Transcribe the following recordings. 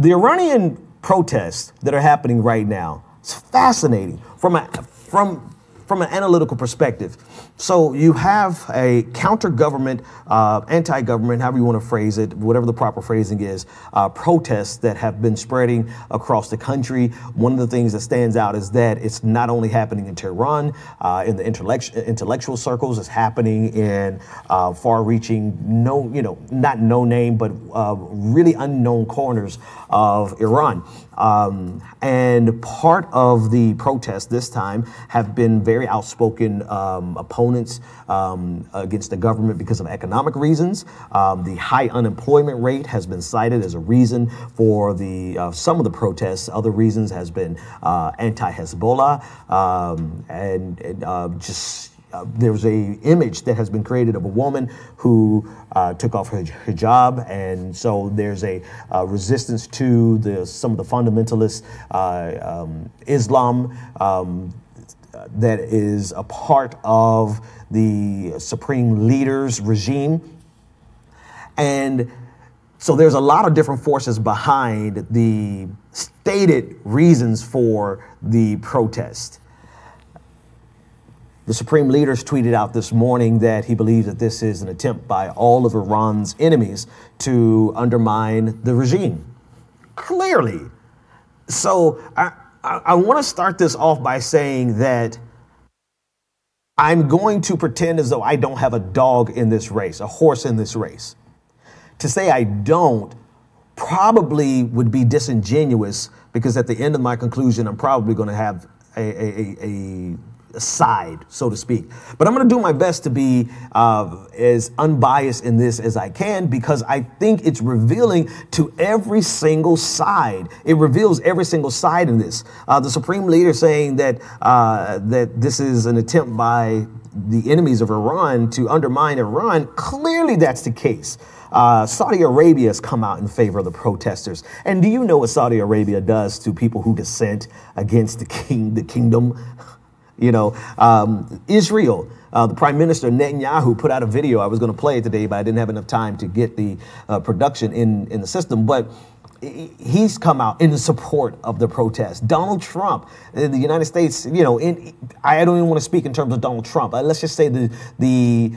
The Iranian protests that are happening right now, it's fascinating from an analytical perspective. So you have a counter-government, anti-government, however you want to phrase it, whatever the proper phrasing is, protests that have been spreading across the country. One of the things that stands out is that it's not only happening in Tehran, in the intellectual circles, it's happening in far-reaching, not no name, but really unknown corners of Iran. And part of the protests this time have been very outspoken opponents against the government because of economic reasons. The high unemployment rate has been cited as a reason for some of the protests. Other reasons has been anti-Hezbollah there's a image that has been created of a woman who took off her hijab, and so there's a resistance to some of the fundamentalist Islam that is a part of the supreme leader's regime. And so there's a lot of different forces behind the stated reasons for the protest. The supreme leaders tweeted out this morning that he believes that this is an attempt by all of Iran's enemies to undermine the regime. Clearly. So I want to start this off by saying that I'm going to pretend as though I don't have a dog in this race, a horse in this race. To say I don't probably would be disingenuous, because at the end of my conclusion, I'm probably going to have a side, so to speak. But I'm going to do my best to be as unbiased in this as I can, because I think it's revealing to every single side. It reveals every single side in this. The supreme leader saying that this is an attempt by the enemies of Iran to undermine Iran. Clearly that's the case. Saudi Arabia has come out in favor of the protesters. And do you know what Saudi Arabia does to people who dissent against the kingdom? Israel, the Prime Minister Netanyahu put out a video. I was going to play it today, but I didn't have enough time to get the production in the system. But he's come out in support of the protest. Donald Trump, the United States, I don't even want to speak in terms of Donald Trump. Let's just say the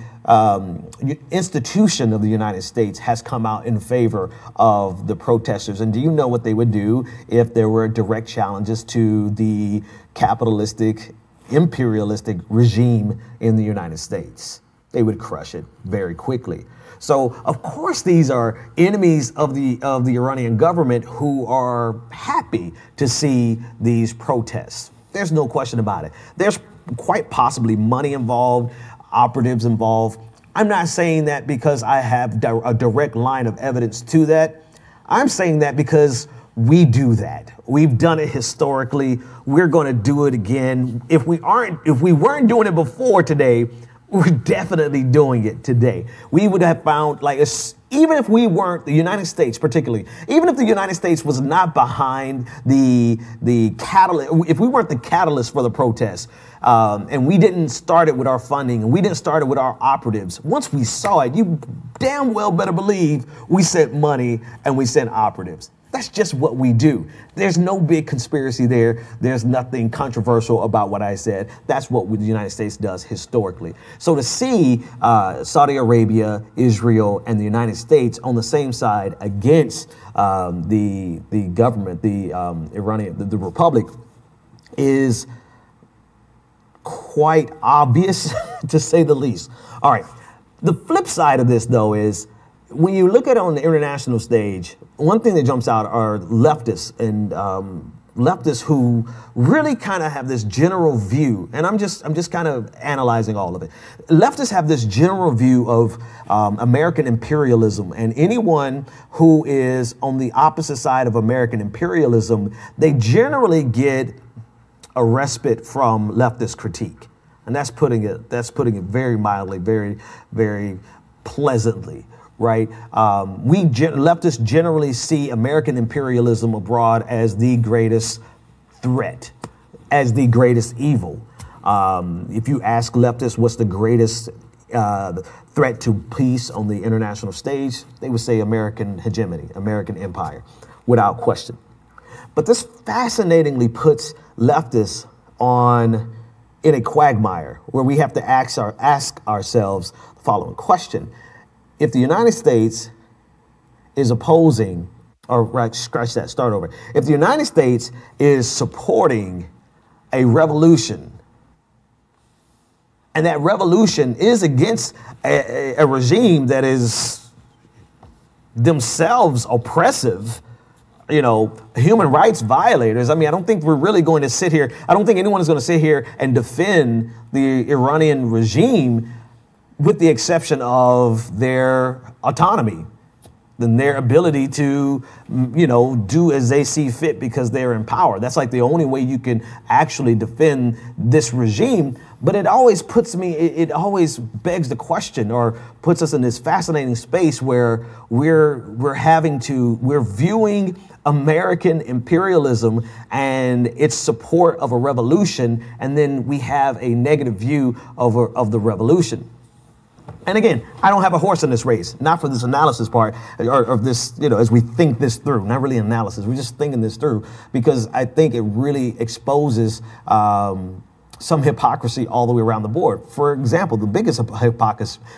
institution of the United States has come out in favor of the protesters. And do you know what they would do if there were direct challenges to the capitalistic, imperialistic regime in the United States? They would crush it very quickly. So, of course, these are enemies of the Iranian government who are happy to see these protests. There's no question about it. There's quite possibly money involved, operatives involved. I'm not saying that because I have a direct line of evidence to that. I'm saying that because we do that. We've done it historically. We're going to do it again. If we weren't doing it before today, we're definitely doing it today. We would have found, even if we weren't, the United States particularly, even if the United States was not behind the catalyst, if we weren't the catalyst for the protests, and we didn't start it with our funding, and we didn't start it with our operatives, once we saw it, you damn well better believe we sent money and we sent operatives. That's just what we do. There's no big conspiracy there. There's nothing controversial about what I said. That's what the United States does historically. So to see Saudi Arabia, Israel, and the United States on the same side against the government, the Iranian, the Republic, is quite obvious, to say the least. All right. The flip side of this, though, is when you look at it on the international stage, one thing that jumps out are leftists and leftists who really kind of have this general view, and I'm just kind of analyzing all of it. Leftists have this general view of American imperialism, and anyone who is on the opposite side of American imperialism, they generally get a respite from leftist critique, and that's putting it very mildly, very, very pleasantly. Right. Leftists generally see American imperialism abroad as the greatest threat, as the greatest evil. If you ask leftists what's the greatest the threat to peace on the international stage, they would say American hegemony, American empire, without question. But this fascinatingly puts leftists in a quagmire where we have to ask ourselves the following question. If the United States is opposing, or right, scratch that, start over. If the United States is supporting a revolution, and that revolution is against a regime that is themselves oppressive, you know, human rights violators. I mean, I don't think we're really going to sit here. I don't think anyone is going to sit here and defend the Iranian regime with the exception of their autonomy and their ability to, you know, do as they see fit because they're in power. That's like the only way you can actually defend this regime. But it always it always begs the question, or puts us in this fascinating space where we're viewing American imperialism and its support of a revolution, and then we have a negative view of the revolution. And again, I don't have a horse in this race, not for this analysis part, or this, you know, as we think this through, not really analysis, we're just thinking this through, because I think it really exposes some hypocrisy all the way around the board. For example, the biggest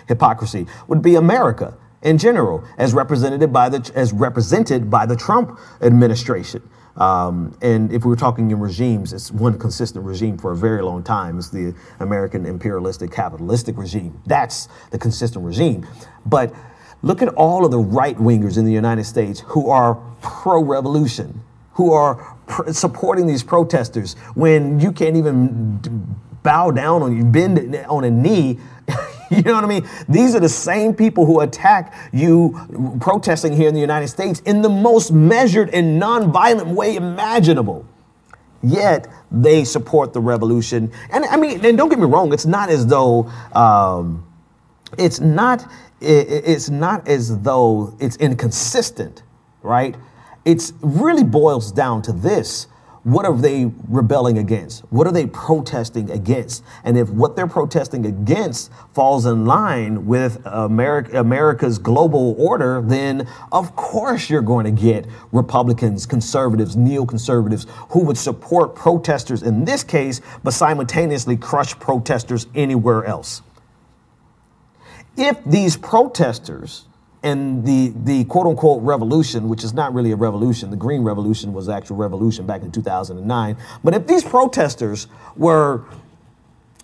hypocrisy would be America in general, as represented by the Trump administration. And if we were talking in regimes, it's one consistent regime for a very long time. It's the American imperialistic capitalistic regime. That's the consistent regime. But look at all of the right-wingers in the United States who are pro-revolution, who are supporting these protesters when you can't even bow down on you, bend on a knee. You know what I mean? These are the same people who attack you protesting here in the United States in the most measured and nonviolent way imaginable. Yet they support the revolution. And I mean, and don't get me wrong, it's not as though it's not as though it's inconsistent, right? It really boils down to this. What are they rebelling against? What are they protesting against? And if what they're protesting against falls in line with America's global order, then of course you're going to get Republicans, conservatives, neoconservatives who would support protesters in this case, but simultaneously crush protesters anywhere else. If these protesters and the quote unquote revolution, which is not really a revolution, the Green Revolution was the actual revolution back in 2009. But if these protesters were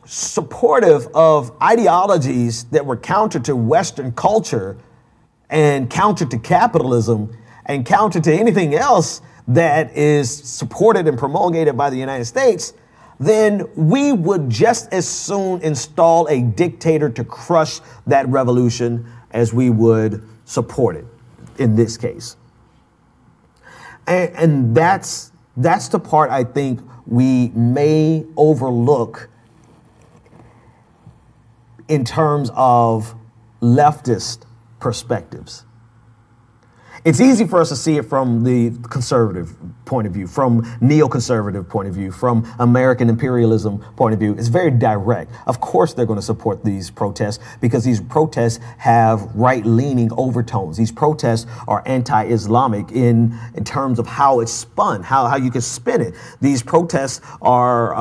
supportive of ideologies that were counter to Western culture and counter to capitalism and counter to anything else that is supported and promulgated by the United States, then we would just as soon install a dictator to crush that revolution as we would support it in this case. And that's the part I think we may overlook in terms of leftist perspectives. It's easy for us to see it from the conservative point of view, from neoconservative point of view, from American imperialism point of view. It's very direct. Of course, they're going to support these protests because these protests have right-leaning overtones. These protests are anti-Islamic in terms of how it's spun, how you can spin it. These protests are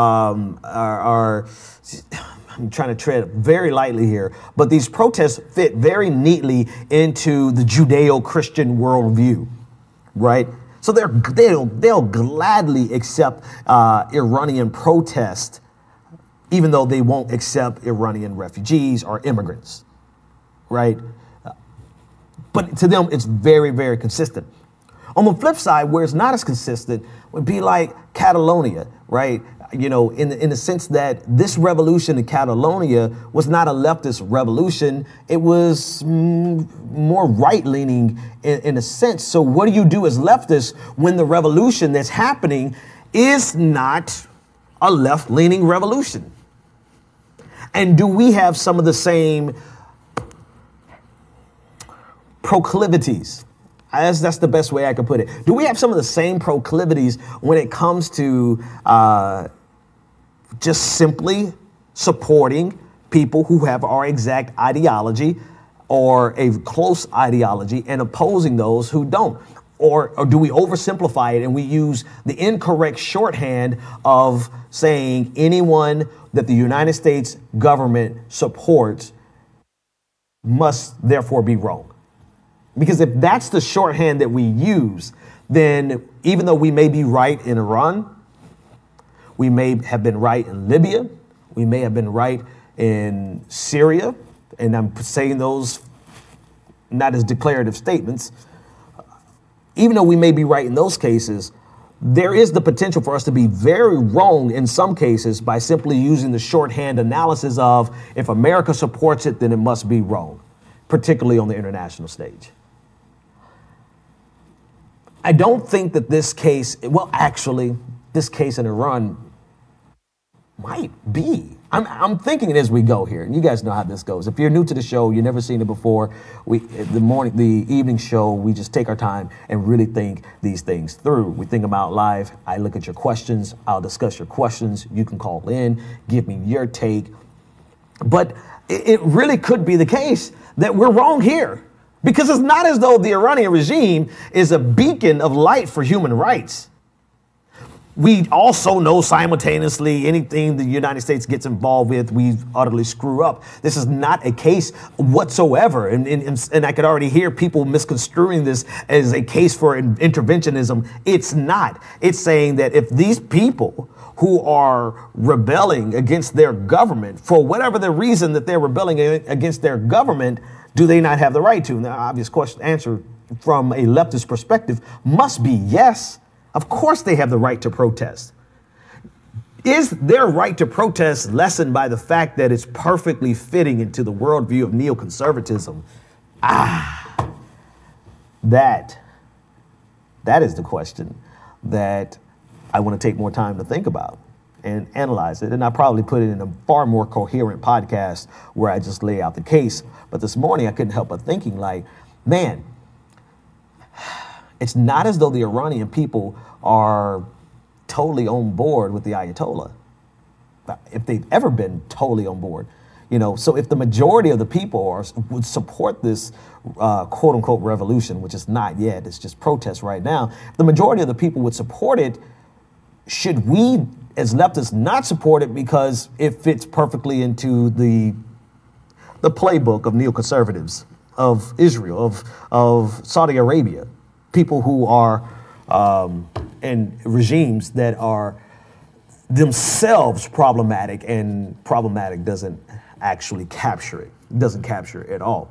I'm trying to tread very lightly here, but these protests fit very neatly into the Judeo-Christian worldview, right? So they'll gladly accept Iranian protest, even though they won't accept Iranian refugees or immigrants, right? But to them, it's very, very consistent. On the flip side, where it's not as consistent would be like Catalonia, right? You know, in the sense that this revolution in Catalonia was not a leftist revolution. It was more right-leaning in a sense. So what do you do as leftists when the revolution that's happening is not a left-leaning revolution? And do we have some of the same proclivities? That's the best way I could put it. Do we have some of the same proclivities when it comes to just simply supporting people who have our exact ideology or a close ideology and opposing those who don't? Or do we oversimplify it and we use the incorrect shorthand of saying anyone that the United States government supports must therefore be wrong? Because if that's the shorthand that we use, then even though we may be right in Iran, we may have been right in Libya, we may have been right in Syria, and I'm saying those not as declarative statements. Even though we may be right in those cases, there is the potential for us to be very wrong in some cases by simply using the shorthand analysis of if America supports it, then it must be wrong, particularly on the international stage. I don't think that this case, well, actually, this case in Iran might be. I'm thinking it as we go here. And you guys know how this goes. If you're new to the show, you've never seen it before, the evening show, we just take our time and really think these things through. We think them out live. I look at your questions. I'll discuss your questions. You can call in, give me your take. But it really could be the case that we're wrong here, because it's not as though the Iranian regime is a beacon of light for human rights. We also know simultaneously anything the United States gets involved with, we utterly screw up. This is not a case whatsoever. And I could already hear people misconstruing this as a case for interventionism. It's not. It's saying that if these people who are rebelling against their government, for whatever the reason that they're rebelling against their government, do they not have the right to? And the obvious answer from a leftist perspective must be yes. Of course they have the right to protest. Is their right to protest lessened by the fact that it's perfectly fitting into the worldview of neoconservatism? That is the question that I want to take more time to think about and analyze it. And I probably put it in a far more coherent podcast where I just lay out the case. But this morning I couldn't help but thinking like, man, it's not as though the Iranian people are totally on board with the Ayatollah, if they've ever been totally on board. You know, so if the majority of the people would support this quote unquote revolution, which is not yet, it's just protest right now, if the majority of the people would support it, should we as leftists not support it because it fits perfectly into the playbook of neoconservatives, of Israel, of Saudi Arabia? People who are in regimes that are themselves problematic, and problematic doesn't actually capture it. It doesn't capture it at all.